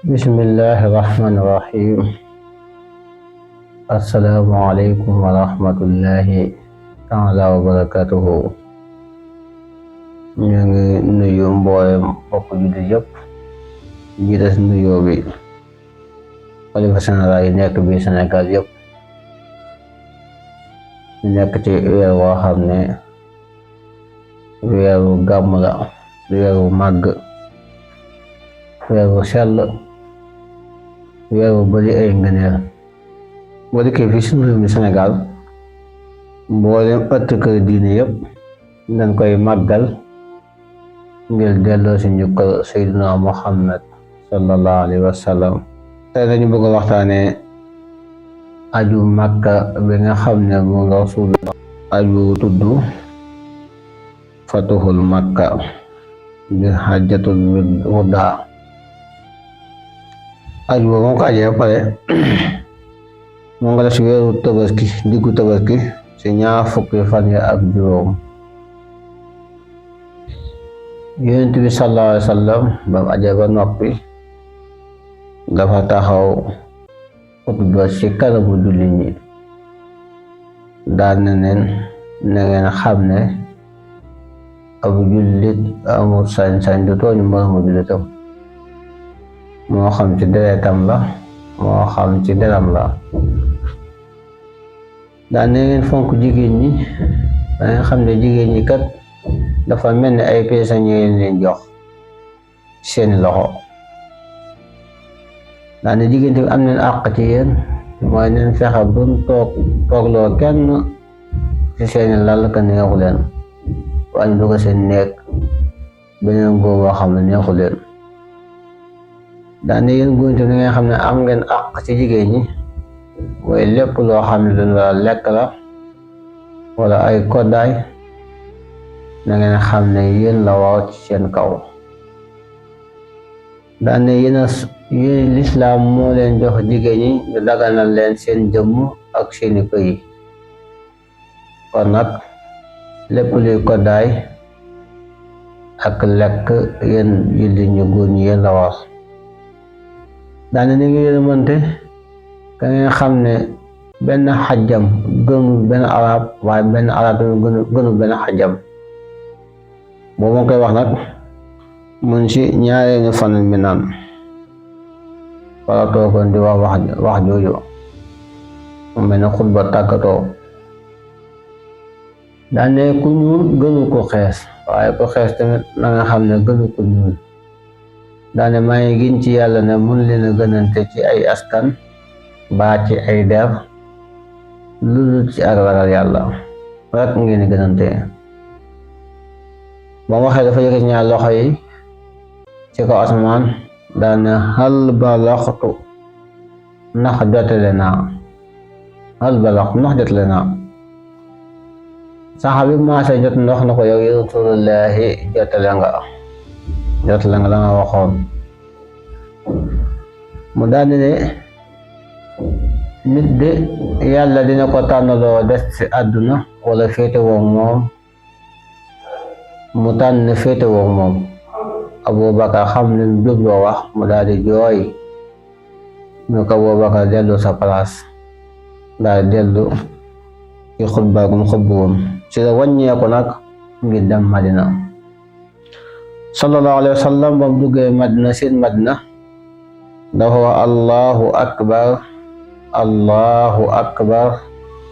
Bismillahirrahmanirrahim. Assalamualaikum warahmatullahi taala wabarakatuhu. Ñu ngi nuyu mboolem mbokk jullit yëpp ñi des nuyoo bi xalifa général yi nekk bi Sénégal yëpp ñu nekk ci weer woo xam ne weeru gàmm la, weeru màgg, weeru sell, weeru bari ay ngëneel. boo dikkee fii suñu réew mi Sénégal mboolem ëtt kër diine yëpp dañ koy màggal ngir delloo si njukkal Seydina Muhammad sallallahu alayhi wa sallam. tey dañu bëgg a waxtaanee aju Makka bi nga xam ne moom la Rasulullah aju tudd Fatuhul Makka bi Hajjatul Wadaa. aju boobu moo ko ajee ba pare moo nga def ci weeru tabaski, diggu tabaski ci ñaar fukki fan ya ak juróom. Yonent bi sallallahu alayhi wa sallam ba mu ajee ba noppi dafa taxaw xutba ci kanamu jullit ñi daan na leen na ngeen xam ne ab jullit amul sañ-sañ du tooñ moromu jullitam, moo xam ci deretam la moo xam ci deram la. daan na ngeen fonk jigéen ñi da nga xam ne jigéen ñi kat dafa mel ni ay prisonniers leen jox seeni loxo. daan na jigéen tamit am nañ àq ci yéen, mooy neen fexe buñ toogloo kenn ci seeni lal ka neexu leen waaye ñu dugg seen néeg beneen góor boo xam ne neexu leen. daan na yéen góor tamit nga xam ne am ngeen àq ci jigéen ñi, mooy lépp loo xam ne luñ la lekk la wala ay koddaay na ngeen xam ne yéen la waaw ci seen kaw. daan ne yéen lislaam moo leen jox jigéen ñi ñu daganal leen seen jëmm ak seeni pëy, kon nag lépp luy koddaay ak lekk yéen jullit ñu góor ñi yéen la war. daan ne ni ngi yéen mënte ka ngeen xam ne benn xajjam gënul benn arab waaye benn arab gënul benn xajjam. boobu moo koy wax nag mun ci ñaareelu fan mi naan wala toogoon di wax jooju mu mel ne xutba tàggatoo. daan ne ku ñuul gënu ko xees waaye ku xees tamit na nga xam ne gënu ko ñuul. daan ne maa ngi giñ ci yàlla ne mun leen a gënante ci ay askan baa ci ay der lu dul ci ak ragal yàlla rek ngeen di gënante. ba mu waxee dafa yëkkati ñaar loxo yi ci kaw asamaan daan ne hal balaxtu ndax jotale naa, hal balaxtu ndax jotale naa. saxaaba bi maasee jot ndox na ko yow Rasulullaahi jotale nga la nga waxoon. mu daal di ne nit de yàlla dina ko tànnaloo des ci àdduna wala féete woog moom, mu tànn féete woog moom. Abubakar xam ne lu jubloo wax mu daal di jooy ñu ko Abubakar dellu sa place, daal di dellu ci xutba gum xutbu woon ci la wàññeeku nag ngir dem Madina. sallallahu alayhi wa sallam ba mu duggee Madina seen Madina dafa wax allahu akbar allahu akbar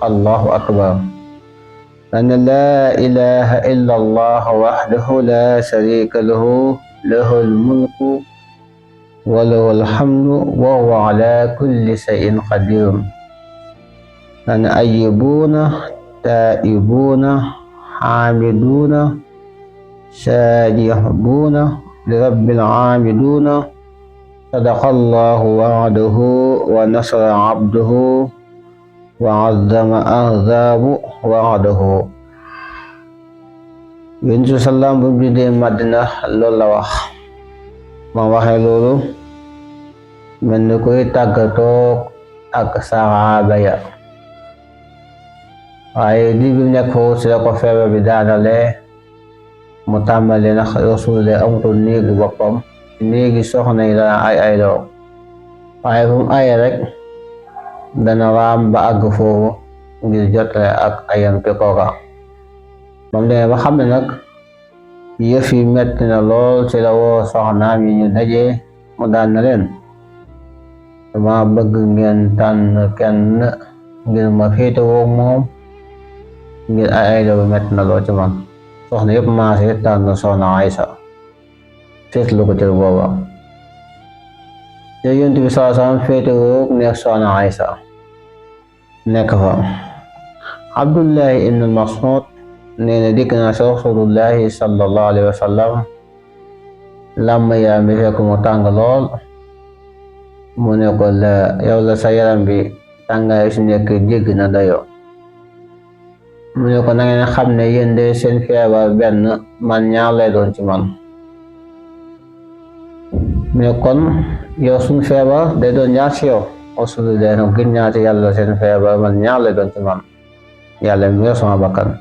allahu akbar. dana laa ilaha illa allah wahdahu la sharika lahu lahul mulku wa lahul hamdu wa huwa ala kulli shay'in qadir. dana ayyibuna taibuna hamiduna saajihuna li rabbil aamiduna sadaqallahu wa'dahu wa nasara abduhu wa azzama ahzaabu wa'dahu. Yonent bi salaam bu mu juddee Madina loolu la wax. ma waxee loolu mel ni koy tàggatoo ak saxaaba ya, waaye di bi nekk foofu si la ko feebar bi daanale mu tàmbali nag Rasulullah amatul néegi boppam néegi soxna yi la ay loo waaye fu mu aye rek dana raam ba àgg foofu ngir jotale ak ayam ci kooka bam demee ba xam ne nag yëf yi metti na lool ci la woo soxnaam yi ñu dajee mu daan na leen dama bëgg ngeen tànn kenn ngir ma féetewoo moom ngir ay la bu metti na lool ci man soxna yëpp maase tànn soxna Aysa féetlu ko cër booba te Yonent bi sallallahu alayhi wasallam féetewoo nekk soxna Aysa nekk fa Abdullahi ibn Mas'ud nee na dikk naa si Rasulullahi sallallahu alayhi wa sallam làmm yaram bi fekk mu tàng lool mu ne ko yow la sa yaram bi tàngaay su nekk jégg na dayoo mu ne ko na ngeen xam ne yéen de seen feebar benn man ñaar lay doon ci man mu ne kon yow suñ feebar day doon ñaar ci yow Rasulullahi no gën ñaati yàlla seen feebar man ñaar lay doon ci man yàlla mi yor sama bakkan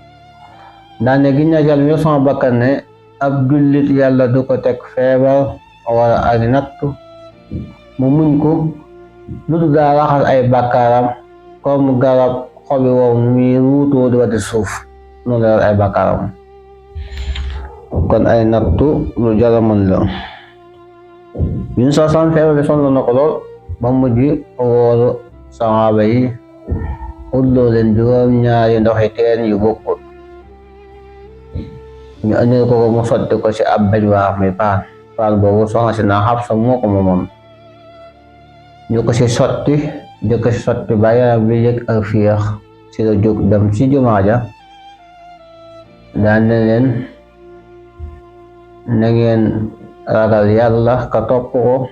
daan ne ginnaaw yàlla mi yor sama bakkan ne ab jullit yàlla du ko teg feebar wala ak nattu mu muñ ko lu dul daa raxas ay bakkaaram comme garab xobi wow mi ruutoo di wati suuf noonu la ay bakkaaram kon ay nattu lu jara mën la ñun soo sam feebar bi sonn na ko lool ba mujj wóoru saxaaba yi ulloo leen juróom-ñaari ndoxi teen yu bokkul ñu andil ko mu sotti ko ci ab bañuwaax mi paan boobu soxna si naa Xafsa moo ko moomoon ñu ko ci sotti ba yaram bi yëg ak fiix ci la jóg dem ci jumaa ja daan ne leen na ngeen ragal yàlla ka topp ko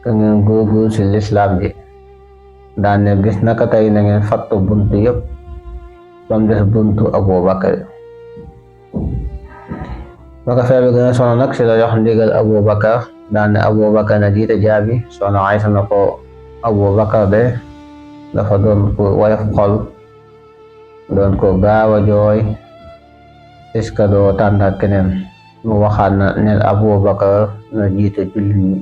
ka ngeen góorgóorlu ci lislaam ji daan ne bis naka tey na ngeen fattu buntu yëpp ba mu des buntu Abu Bakar baka feebar gën a sonn nag ci la jox ndigal Abu Bakar daan ne Abu Bakar na jiite jaabi soxna Aysa na ko Abu Bakar de dafa doon ko woyof xol doon ko gaaw a jooy est-ce que doo tànn keneen mu waxaat na ne Abu Bakar na jiite jullit ñi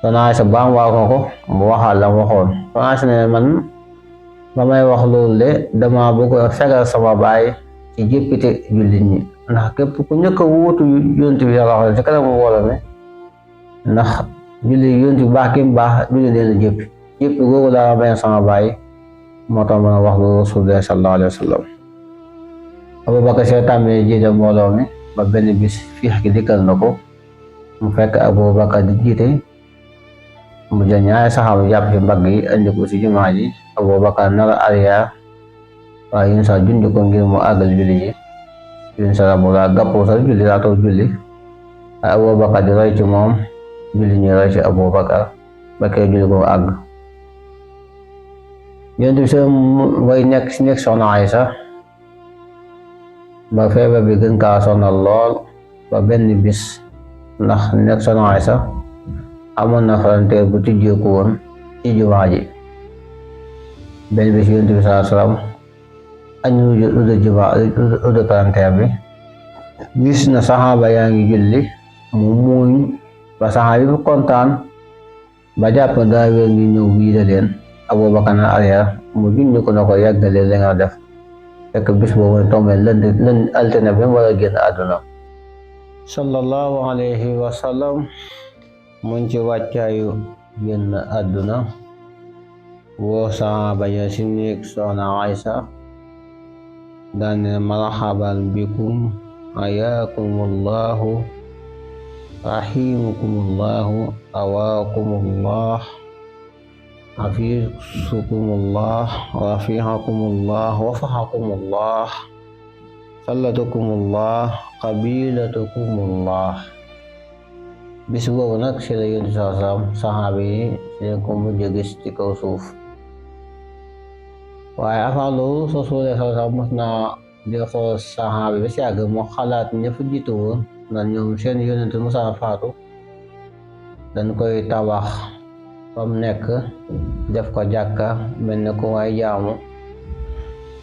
soxna Aysa baam waa ko mu waxaat la waxoon soxna Aysa ne man ba may wax loolu de dama bëgg a fegal sama baay ci jéppite jullit ñi ndax képp ku njëkk a wuutu Yonent bi yàlla wax ci kanam mbooloo mi ndax julli Yonent bi baax ki mu baax julli dee la jéppi googu daal bañ sama baay moo tax mën a wax loolu Rasulullah sallallahu alayhi wa sallam Abu Bakar see tàmbee jiite mbooloo mi ba benn bis fiix gi dikkal na ko mu fekk Abu Bakar di jiite mu jël ñaari saxaaba jàpp ci mbagg yi andi ko ci jumaa ji Abu Bakar nar a arrière waaye yun sa junj ko ngir mu àggal julli ji yun sa mu laa gàppoo sax julli daa toog julli waaye Abu Bakar di roy ci moom julli ñi roy ci Abu Bakar ba kee julli ko àgg Yonent bi sa way nekk si nekk soxna Aysa ba feebar bi gën kaa sonal lool ba benn bis ndax nekk soxna Aysa amoon na frontière bu tijjeeku woon ci jumaa ji benn bis Yonent bi sallallahu alayhi wasallam añu udde frontière bi gis na saxaaba yaa ngi julli mu muuñ ba saxaaba yi kontaan ba jàpp daa wér ngi ñëw wiide leen Abu Bakar na arrière mu junj ko na ko yàggale li nga def fekk bis boobu tombé lënd altine bi mu war a génn àdduna sallallahu alayhi wa sallam muñ ci wàccaayu génn àdduna woo saxaaba ya si néeg soxna Aysa daan ne marhaban bikum ayakumullahu rahimukumullahu awaakumullah xafiisukumullah rafihakumullah wafahakumullah sallatukumullah qabilatukumullah bis boobu nag ci la Yonent bi sallallahu alayhi wasallam saxaaba yi ci leen ko mujj gis ci kaw suuf waaye avant loolu Rasulullah sallallahu alayhi wasallam mos naa di xool saxaaba bi si yàgg mu xalaat ña fa jiitu woon ndax ñoom seen yonent musa faatu dañ koy tabax ba mu nekk def ko jàkka mel ne ko waay jaamu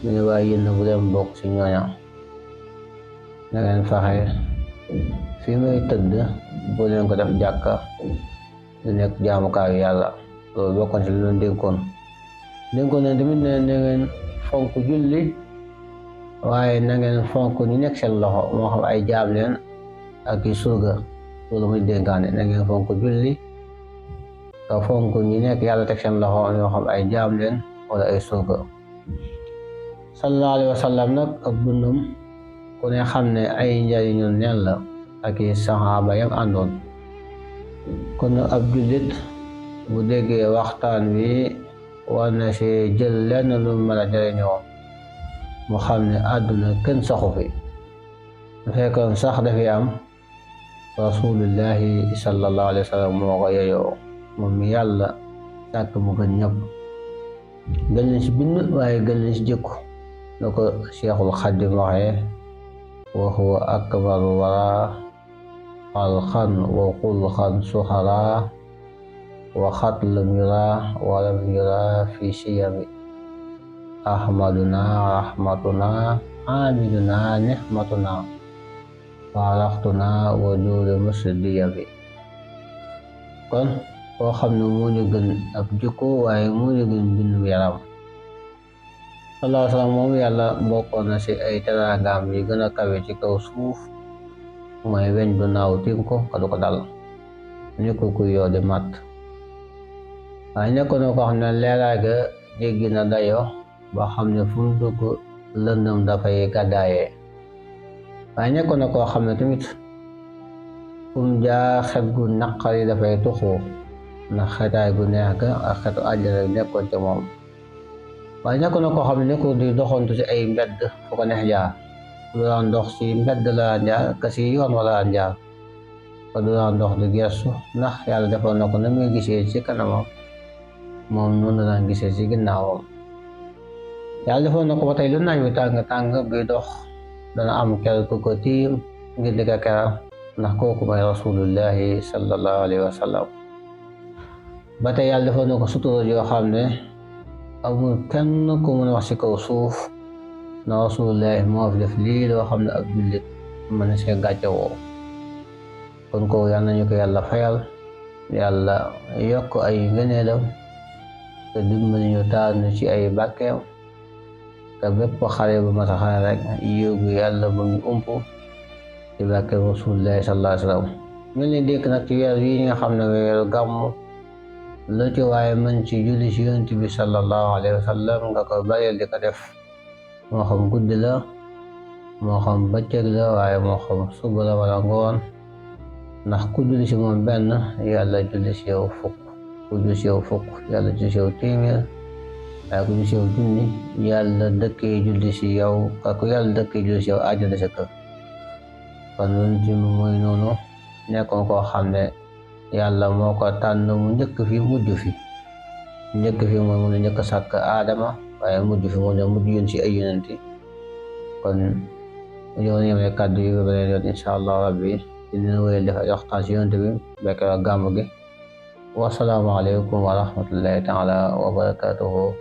mu ne waaye yéen bu leen bokk ci ñooña na ngeen fexe fi muy tëdd bu leen ko def jàkka lu nekk jaamukaayu yàlla loolu bokkoon ci lu leen dénkoon ne tamit ne na ngeen fonk julli waaye na ngeen fonk ñu nekk seen loxo moo xam ay jaam leen ak i surga loolu muy dénkaane na ngeen fonk julli te fonk ñi nekk yàlla teg seen loxo ñoo xam ay jaam leen wala ay surga sallallahu alayhi wa sallam nag ak dundam ku ne xam ne ay njariñu neen la ak i saxaaba yam àndoon kon ab jullit bu déggee waxtaan wi war na si jël lenn lu mën a jariñoo mu xam ne àdduna kenn saxu fi bu fekkoon sax dafay am rasulullahi sallallahu alayhi wa sallam moo ko yeyoo moom mi yàlla sàkk mu gën ñëpp gën leen si bind waaye gën leen si jëkku na ko Cheikhul Xadim waxee wa huwa akbaru wara xalqan wa xulqan suxara wa xat lam yura wa lam yura fi siyami ahmaduna rahmatuna amiduna nihmatuna faaraxtuna wa duule musdiyabi kon koo xam ne moo ñu gën ab jikko waaye moo ñu gën bindu yaram sallallahu alayhi wa sallam moom yàlla bokkoon na ci ay teraangaam yi gën a kawe ci kaw suuf mooy weñ du naaw tiim ko ka du ko dal ñu ko kuy yoo di mat waaye nekkoon na ko xam ne leeraay ga jéggi na dayo ba xam ne fu mu dugg lëndëm dafay gàddaayee waaye nekkoon na koo xam ne tamit fu mu jaar xet gu naqari dafay tuxu ndax xetaay gu neex ga ak xetu àjjana nekkoon ca moom waaye nekkoon na koo xam ne nekkul di doxantu ci ay mbedd fu ko neex jaar du daan dox ci mbedd la jaar ka ci yoon wala jaar ko du daan dox di gestu ndax yàlla defoon na ko na muy gisee ci kanamam moom noonu la daan gisee ci ginnaawam yàlla defoon na ko ba tey lu naaj wi tàng bi dox dana am ker ku ko tiim ngir di ko keral ndax kooku may rasulullahi sallallahu alayhi wa sallam ba tey yàlla defoon na ko sutura yoo xam ne amul kenn ku mën a wax ci kaw suuf na rasulullahi moo fi def lii loo xam ne ab jullit mën na see gàcce woo kon ko yal nañu ko yàlla fayal yàlla yokk ay ngëneelam te dimbali ñu taanu ci ay bàkkeem te bépp xale bu mas a xale rek yóbbu yàlla ba mu ump ci bàkke rasulullahi sallallahu alayhi wa sallam mel ni dékk nag ci weer yi nga xam ne weeru gàmmu lu ci waaye mën ci julli ci yonent bi sallallahu alayhi wa sallam nga ko bàyyil di ko def moo xam guddi la moo xam bëccëg la waaye moo xam suba la wala ngoon ndax ku julli ci moom benn yàlla julli ci yow fukk ku julli ci yow fukk yàlla julli ci yow téeméer waaye ku julli ci yow junni yàlla dëkkee julli ci yow ak yàlla dëkkee julli ci yow àjjana sa kër kon loolu ci mooy noonu nekkoon koo xam ne yàlla moo ko tànn mu njëkk fi mujj fi njëkk fi mooy mu ne njëkk sàkk aadama waaye mujj fi mu ne mujj yoon ci ay yonenti kon yoon yemee kàddu yi ba beneen yoon incha allah rabbi dina wéyal def ay waxtaan ci yonent bi bekk ak gàmmu gi wasalaamu aleykum wa rahmatullahi taala wa barakatuhu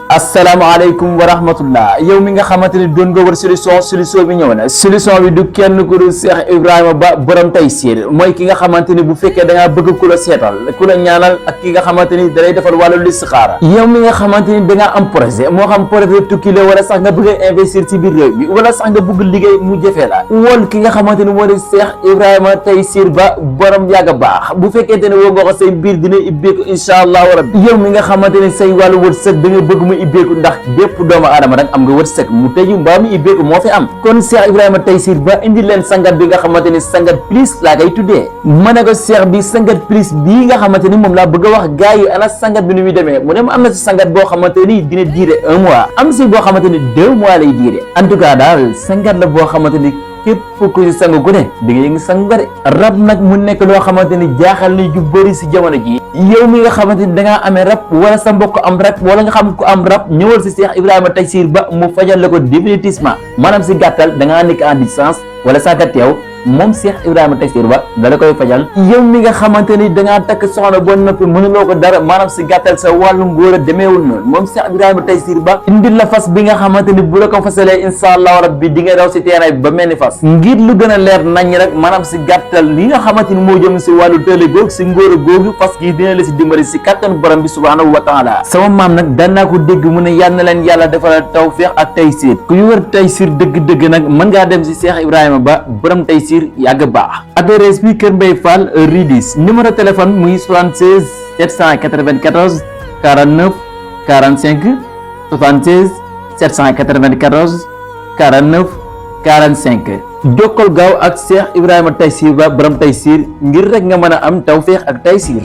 asalaamaaleykum wa rahmatullah yow mi nga xamante ni doon nga war solution bi ñëw na solution bi du kenn ku dul Cheikh Ibrahima Ba borom Taysiir mooy ki nga xamante ni bu fekkee da ngaa bëgg ku la seetal ku la ñaanal ak ki nga xamante ni da lay defal wàllu listixaara yow mi nga xamante ni da ngaa am projet moo xam projet tukki la wala sax nga bëgg a investir ci biir réew mi wala sax nga bëgg liggéey mu jëfee la woon ki nga xamante ni moo di Cheikh Ibrahima Taysiir Ba borom yàgg baax bu fekkente ne woo nga ko say mbir dina ibbeeku incha allahu rabbi yow mi nga xamante ni say wàllu wërsëg da nga bëgg mu ibbeeku ndax bépp doomu aadama rek am nga wërsëg mu tëju mbaa mu ibbeeku moo fi am kon Cheikh Ibrahima Taysiir Ba indi leen sangat bi nga xamante ni sangat plus laa koy tuddee ma ne ko Cheikh bi sangat plus bii nga xamante ni moom laa bëgg a wax gars yi ana sangat bi nu muy demee mu ne ma am na si sangat boo xamante ni dina diire 1 mois am si boo xamante ni 2 mois lay diire en tout cas daal sangat la boo xamante ni képp ku si sangu ku ne di nga yëngi sangu de rab nag mu nekk loo xamante ni jaaxal ni ju bëri si jamono ji yow mi nga xamante ni dangaa amee rab wala sa mbokk am rab wala nga xam ko am rab ñëwal si Cheikh Ibrahima Taysiir Ba mu fajal la ko définitivement maanaam si gàttal dangaa nekk en distance wala saaka teew moom Cheikh Ibrahima Taysir Ba dala koy fajal. yow mi nga xamante ni dangaa takk soxna ba noppi mënuloo ko dara maanaam si gàttal sa wàllu ngóor a demeewul noonu moom Cheikh Ibrahima Taysir Ba indil la fas bi nga xamante ni bu la ko fasalee insha allahu rabbi di nga daw si terrain bi ba mel ni fas. ngir lu gën a leer nañ rek maanaam si gàttal li nga xamante ni moo jëm si wàllu tële góog si ngóor a góogu fas gi dina la si dimbali si kattanu borom bi subhanahu wa taala. sama maam nag daan naa ko dégg mu ne yal na leen yàlla defal tawfiq ak Taysir ku yu wër Taysir dëgg-dëgg nag mën ngaa dem si Cheikh Ibrahima Ba borom Taysir yàgg baax. adresse bi Kër Mbaye Fall Ridis numéro téléphone muy 76 794 49 45 76 794 49 45 jokkal gaaw ak Cheikh Ibrahima Taysir Ba borom Taysir ngir rek nga mën a am tawfiq ak Taysir.